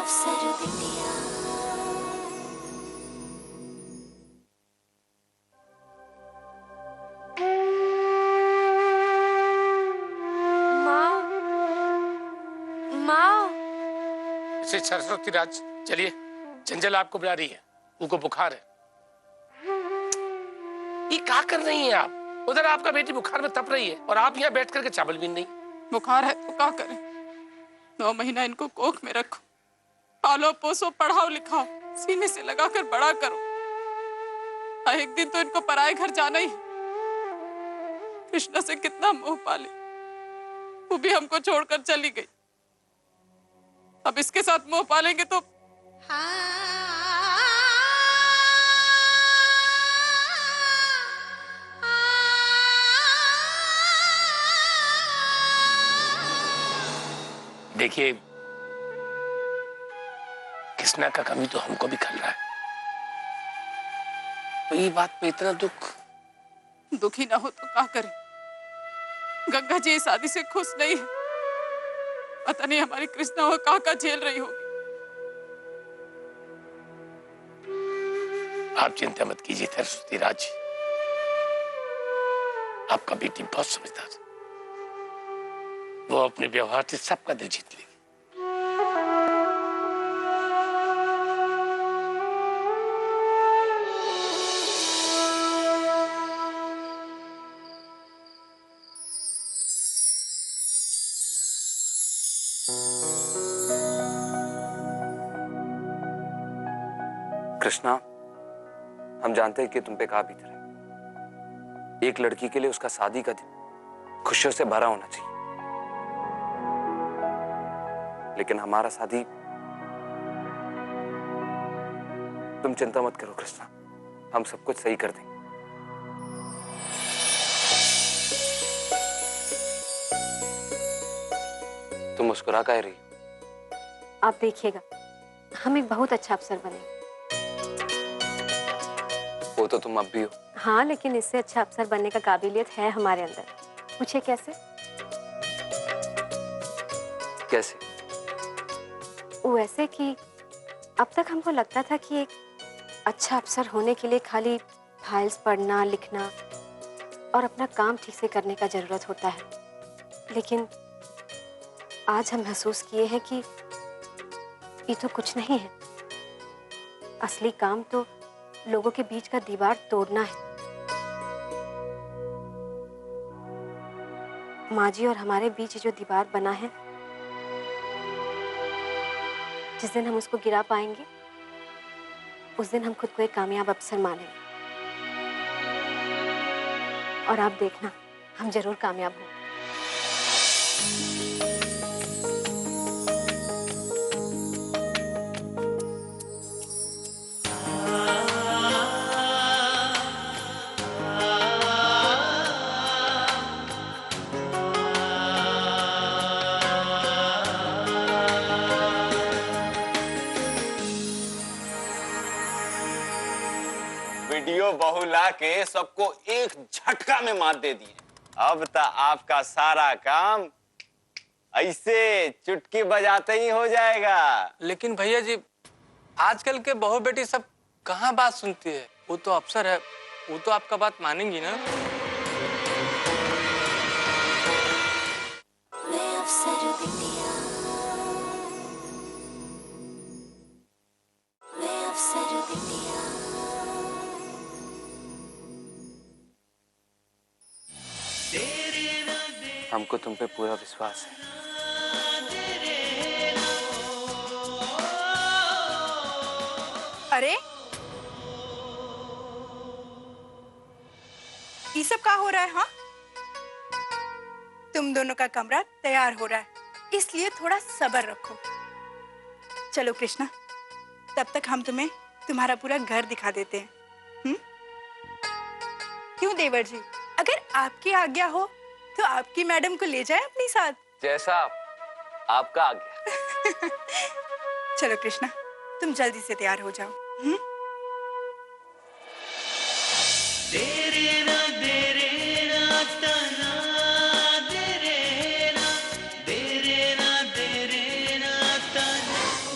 अफसर बिटिया। माँ, माँ। इसे सरस्वती राज, चलिए, चंचल आपको बुला रही है, उनको बुखार है। ये क्या कर रही हैं आप? उधर आपका बेटी बुखार में तप रही है और आप यहाँ बैठ करके चावल भी नहीं। बुखार है तो क्या करें? 9 महीना इनको कोख में रखो, पालो पोसो, पढ़ाओ लिखाओ, सीने से लगाकर बड़ा करो। एक दिन तो इनको पराए घर जाना ही। कृष्णा से कितना मोह पाले, वो भी हमको छोड़कर चली गई। अब इसके साथ मोह पालेंगे तो देखिए, कृष्णा का कमी तो हमको भी खल रहा है, तो ये बात पे इतना दुखी ना हो तो क्या करें? गंगा जी इस शादी से खुश नहीं है। पता नहीं हमारी कृष्णा वो का झेल रही होगी। आप चिंता मत कीजिए सरस्वती राज, आपका बेटी बहुत समझदार है, वो अपने व्यवहार से सबका दिल जीत लेगी। कृष्णा, हम जानते हैं कि तुम पे क्या बीत रहा है। एक लड़की के लिए उसका शादी का दिन खुशियों से भरा होना चाहिए, लेकिन हमारा शादी। तुम चिंता मत करो कृष्णा, हम सब कुछ सही कर देंगे। तुम मुस्कुरा काहे रही? आप देखिएगा, हम एक बहुत अच्छा अफसर बनेंगे। वो तो तुम अब भी हो। हाँ, लेकिन इससे अच्छा अफसर बनने का काबिलियत है हमारे अंदर। पूछे कैसे? कैसे? वैसे कि अब तक हमको लगता था कि एक अच्छा अफसर होने के लिए खाली फाइल्स पढ़ना, लिखना और अपना काम ठीक से करने का जरूरत होता है, लेकिन आज हम महसूस किए हैं कि ये तो कुछ नहीं है। असली काम तो लोगों के बीच का दीवार तोड़ना है। माँ जी और हमारे बीच जो दीवार बना है, जिस दिन हम उसको गिरा पाएंगे, उस दिन हम खुद को एक कामयाब अफसर मानेंगे। और आप देखना, हम जरूर कामयाब होंगे। वीडियो बहू ला के सबको एक झटका में मात दे दिए। अब तो आपका सारा काम ऐसे चुटकी बजाते ही हो जाएगा। लेकिन भैया जी, आजकल के बहू बेटी सब कहाँ बात सुनती है? वो तो अफसर है, वो तो आपका बात मानेंगी ना। मैं अफसर बिटिया, मैं अफसर बिटिया। हमको तुम पे पूरा विश्वास है। अरे ये सब क्या हो रहा है? हाँ, तुम दोनों का कमरा तैयार हो रहा है, इसलिए थोड़ा सब्र रखो। चलो कृष्णा, तब तक हम तुम्हें तुम्हारा पूरा घर दिखा देते हैं। क्यों देवर जी, अगर आपकी आज्ञा हो तो आपकी मैडम को ले जाए अपने साथ। जैसा आपका आज्ञा। चलो कृष्णा, तुम जल्दी से तैयार हो जाओ।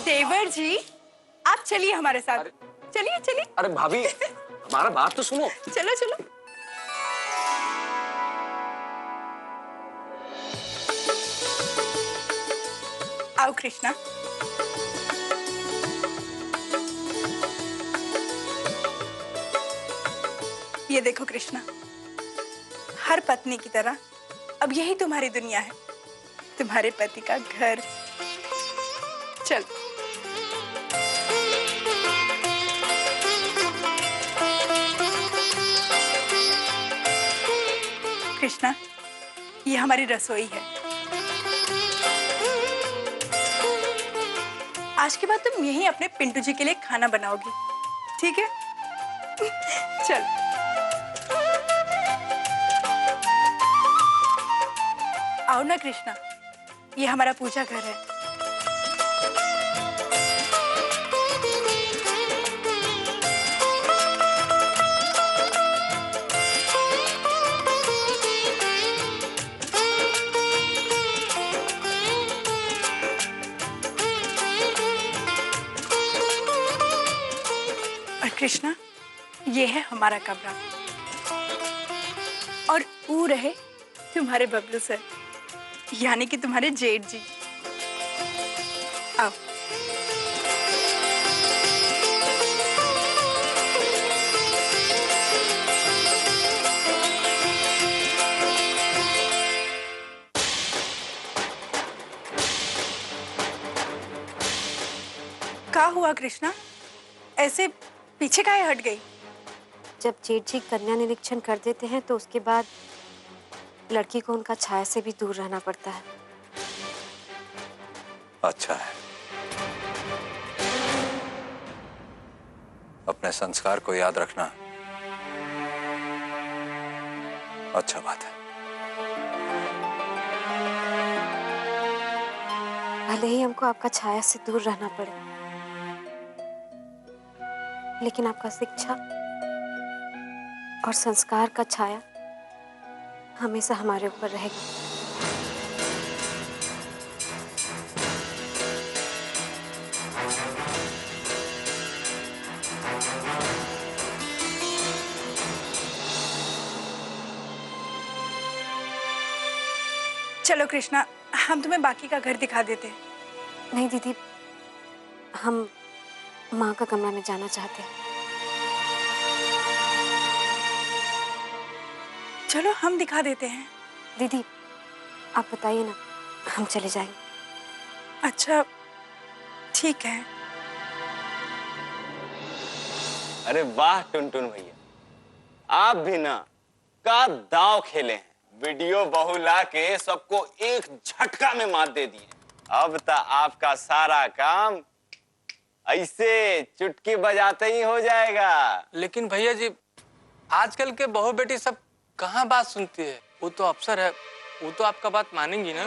देवर जी, आप चलिए हमारे साथ। चलिए चलिए। अरे भाभी, हमारा बात तो सुनो। चलो चलो। आओ कृष्णा। ये देखो कृष्णा, हर पत्नी की तरह अब यही तुम्हारी दुनिया है, तुम्हारे पति का घर। चल। कृष्णा, ये हमारी रसोई है। आज के बाद तुम यहीं अपने पिंटू जी के लिए खाना बनाओगी, ठीक है? चल। आओ ना कृष्णा, ये हमारा पूजा घर है। और कृष्णा, ये है हमारा कमरा। और वो रहे तुम्हारे बबलू सर, यानी कि तुम्हारे जेठ जी। आओ। क्या हुआ कृष्णा, ऐसे पीछे काहे हट गई? जब जेठ जी कन्या निरीक्षण कर देते हैं तो उसके बाद लड़की को उनका छाया से भी दूर रहना पड़ता है। अच्छा है, अपने संस्कार को याद रखना अच्छा बात है। भले ही हमको आपका छाया से दूर रहना पड़े, लेकिन आपका शिक्षा और संस्कार का छाया हमेशा हमारे ऊपर रहेगा। चलो कृष्णा, हम तुम्हें बाकी का घर दिखा देते हैं। नहीं दीदी, हम माँ का कमरा में जाना चाहते हैं। चलो हम दिखा देते हैं। दीदी आप बताइए ना, हम चले जाएंगे। अच्छा ठीक है। अरे वाह टुनटुन भैया, आप भी ना का दाव खेले हैं। वीडियो बहू ला के सबको एक झटका में मात दे दिए। अब तो आपका सारा काम ऐसे चुटकी बजाते ही हो जाएगा। लेकिन भैया जी, आजकल के बहू बेटी सब कहाँ बात सुनती है? वो तो अफसर है, वो तो आपका बात मानेंगी ना।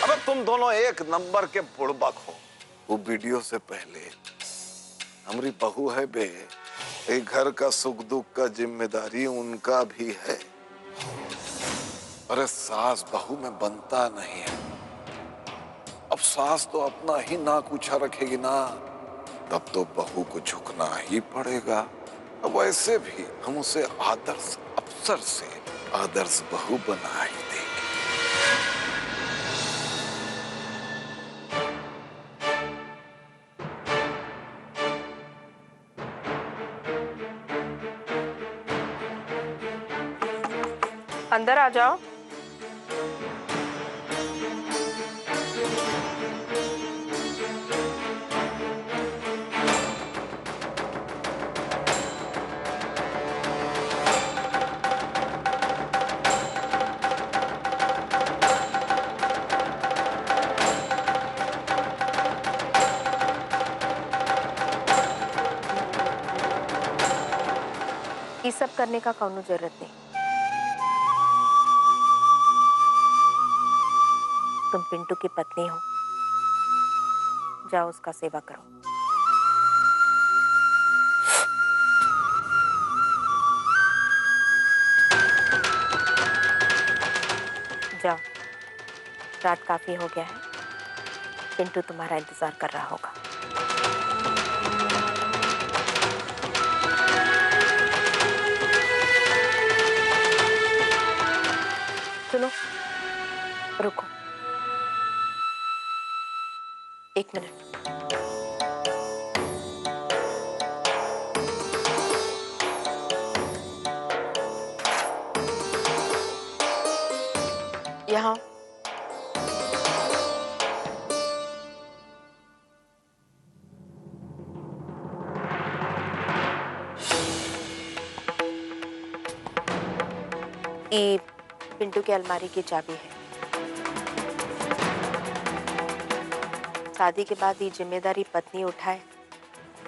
अबे तुम दोनों एक नंबर के बुड़बक हो। वो वीडियो से पहले हमारी बहू है बे, एक घर का सुख दुख का जिम्मेदारी उनका भी है। अरे सास बहू में बनता नहीं है। अब सास तो अपना ही नाक ऊंचा रखेगी ना, तब तो बहू को झुकना ही पड़ेगा। अब वैसे भी हम उसे आदर्श अफसर से आदर्श बहू बना ही देंगे। अंदर आ जाओ। ये सब करने का कौनो जरूरत नहीं। तुम पिंटू की पत्नी हो, जाओ उसका सेवा करो। जाओ। रात काफी हो गया है। पिंटू तुम्हारा इंतजार कर रहा होगा। सुनो, रुको 1 मिनट। यहाँ ये पिंटू की अलमारी की चाबी है। शादी के बाद ये जिम्मेदारी पत्नी उठाए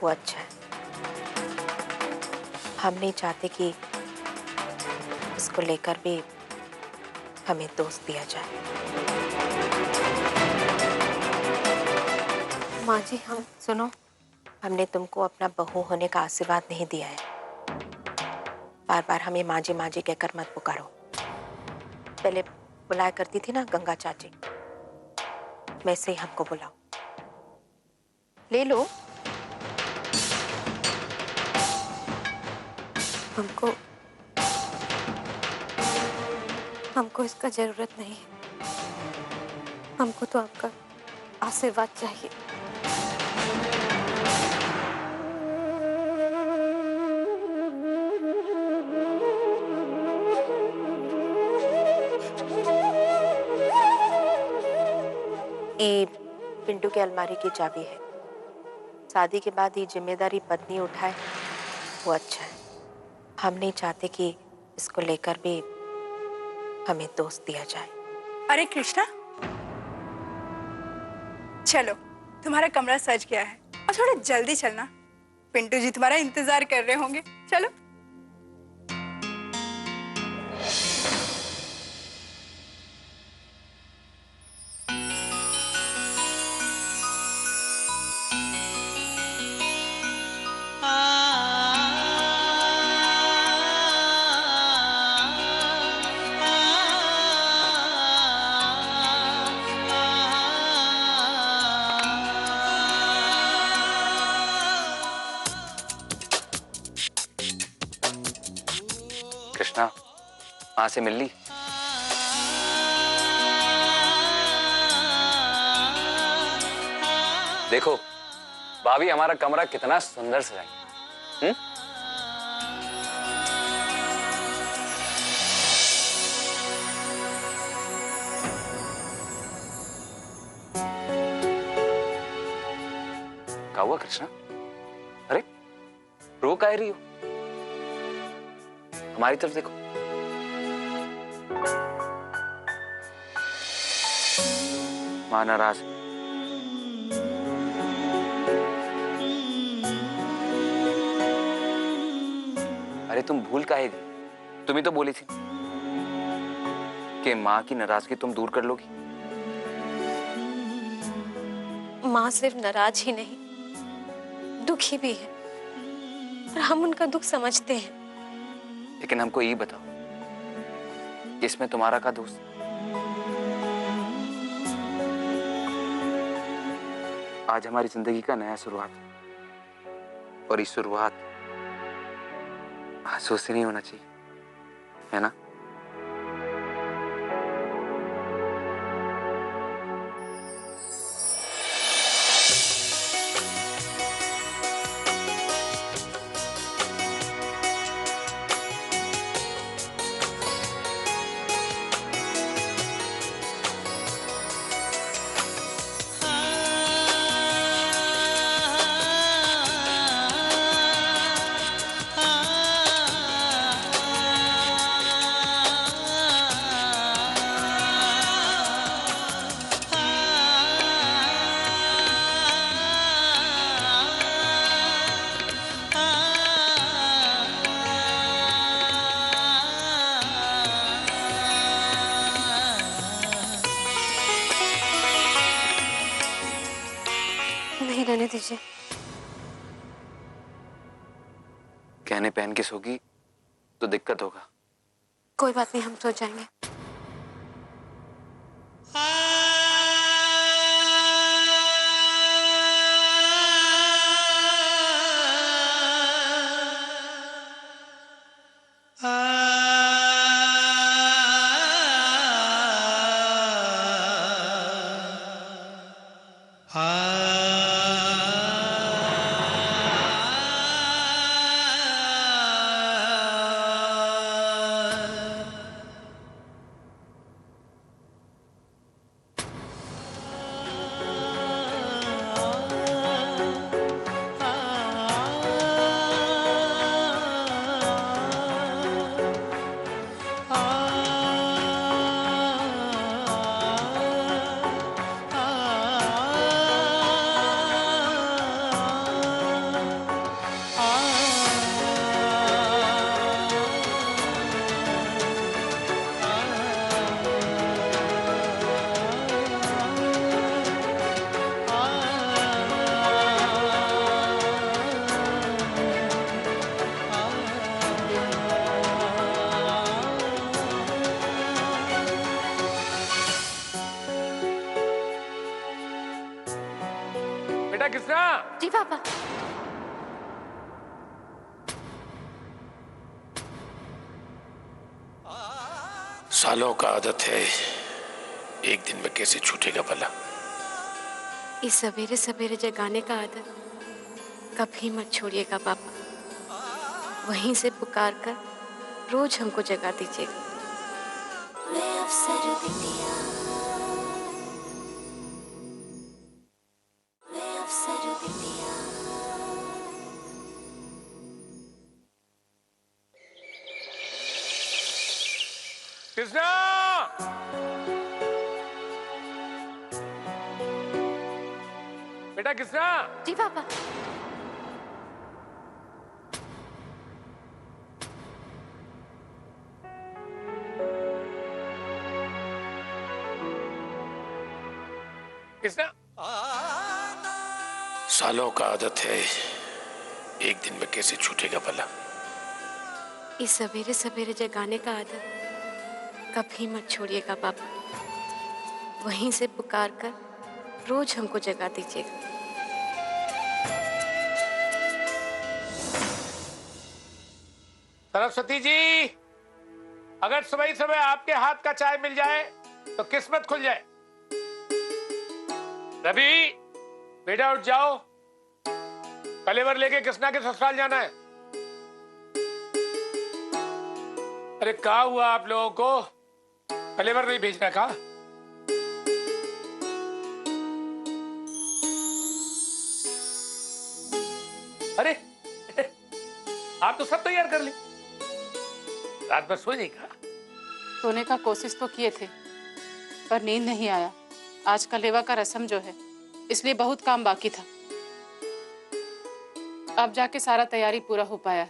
वो अच्छा है। हम नहीं चाहते कि इसको लेकर भी हमें दोस्त दिया जाए। माँ जी, हम सुनो, हमने तुमको अपना बहू होने का आशीर्वाद नहीं दिया है। बार बार हमें माँ जी कहकर मत पुकारो। पहले बुलाया करती थी ना गंगा चाची, वैसे ही हमको बुलाओ। ले लो। हमको इसका जरूरत नहीं है। हमको तो आपका आशीर्वाद चाहिए। ये पिंटू के अलमारी की चाबी है। शादी के बाद ये जिम्मेदारी पत्नी उठाए वो अच्छा है। हम नहीं चाहते कि इसको लेकर भी हमें दोस्त दिया जाए। अरे कृष्णा, चलो तुम्हारा कमरा सज गया है और थोड़ा जल्दी चलना, पिंटू जी तुम्हारा इंतजार कर रहे होंगे। चलो। कृष्णा, माँ से मिल ली? देखो भाभी, हमारा कमरा कितना सुंदर सजाई। क्या हुआ कृष्णा? अरे रो काहे रही हो? हमारी तरफ देखो। मां नाराज। अरे तुम भूल काहे गई? तुम ही तो बोली थी कि माँ की नाराजगी तुम दूर कर लोगी। माँ सिर्फ नाराज ही नहीं, दुखी भी है, और हम उनका दुख समझते हैं। लेकिन हमको ये बताओ, इसमें तुम्हारा का दोस्त? आज हमारी जिंदगी का नया शुरुआत, और इस शुरुआत आंसू से नहीं होना चाहिए, है ना? नहीं रहने दीजिए। कहने पहन के सोगी तो दिक्कत होगा। कोई बात नहीं, हम सो जाएंगे। बेटा कृष्णा। जी पापा। सालों का आदत है, एक दिन में कैसे छूटेगा भला। इस सवेरे सवेरे जगाने का आदत कभी मत छोड़िएगा पापा। वहीं से पुकार कर रोज हमको जगा दीजिएगा। वे अफसर बिटिया, वे अफसर बिटिया। कृष्णा, बेटा कृष्णा। जी पापा। कृष्णा, सालों का आदत है, एक दिन में कैसे छूटेगा भला। इस सवेरे सवेरे जगाने का आदत कभी मत छोड़िएगा पापा। वहीं से पुकार कर रोज हमको जगा दीजिएगा। सरस्वती जी, अगर सुबह सुबह आपके हाथ का चाय मिल जाए तो किस्मत खुल जाए। रवि, बेटा उठ जाओ, कलेवर लेके कृष्णा के ससुराल जाना है। अरे क्या हुआ आप लोगों को, कलेवर नहीं भेजना का? अरे आप तो सब तैयार कर ली, रात भर सोए नहीं का? सोने का कोशिश तो किए थे पर नींद नहीं आया। आज कलेवा का रस्म जो है इसलिए बहुत काम बाकी था। अब जाके सारा तैयारी पूरा हो पाया।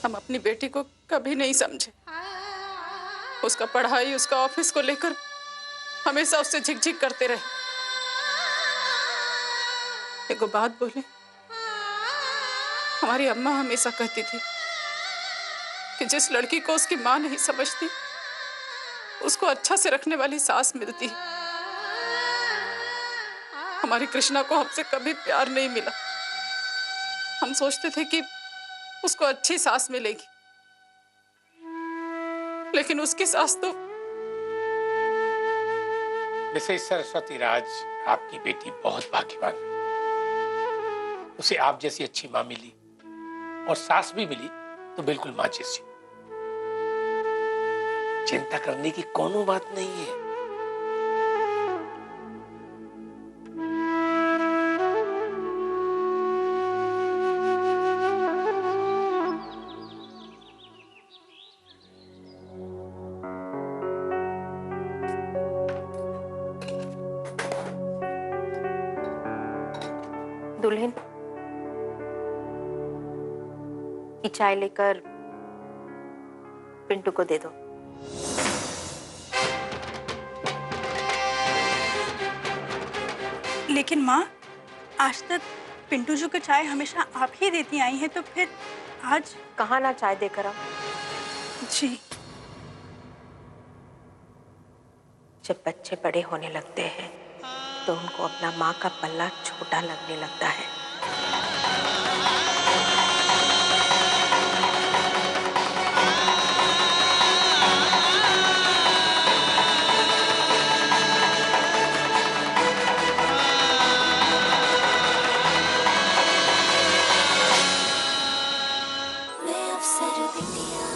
हम अपनी बेटी को कभी नहीं समझे। उसका पढ़ाई, उसका ऑफिस को लेकर हमेशा उससे झिकझिक करते रहे। एक बात बोले, हमारी अम्मा हमेशा कहती थी कि जिस लड़की को उसकी माँ नहीं समझती उसको अच्छा से रखने वाली सास मिलती है। हमारी कृष्णा को हमसे कभी प्यार नहीं मिला। हम सोचते थे कि उसको अच्छी सास मिलेगी, लेकिन उसकी सास तो। मिसेस सरस्वती राज, आपकी बेटी बहुत भाग्यवान है। उसे आप जैसी अच्छी माँ मिली और सास भी मिली तो बिल्कुल माँ जैसी। चिंता करने की कोनो बात नहीं है। दुल्हन, ये चाय लेकर पिंटू को दे दो। लेकिन माँ, आज तक पिंटू जी को चाय हमेशा आप ही देती आई हैं, तो फिर आज कहाँ ना चाय देकर आओ। जी। जब बच्चे बड़े होने लगते हैं तो उनको अपना माँ का पल्ला छोटा लगने लगता है। वे अफसर बिटिया,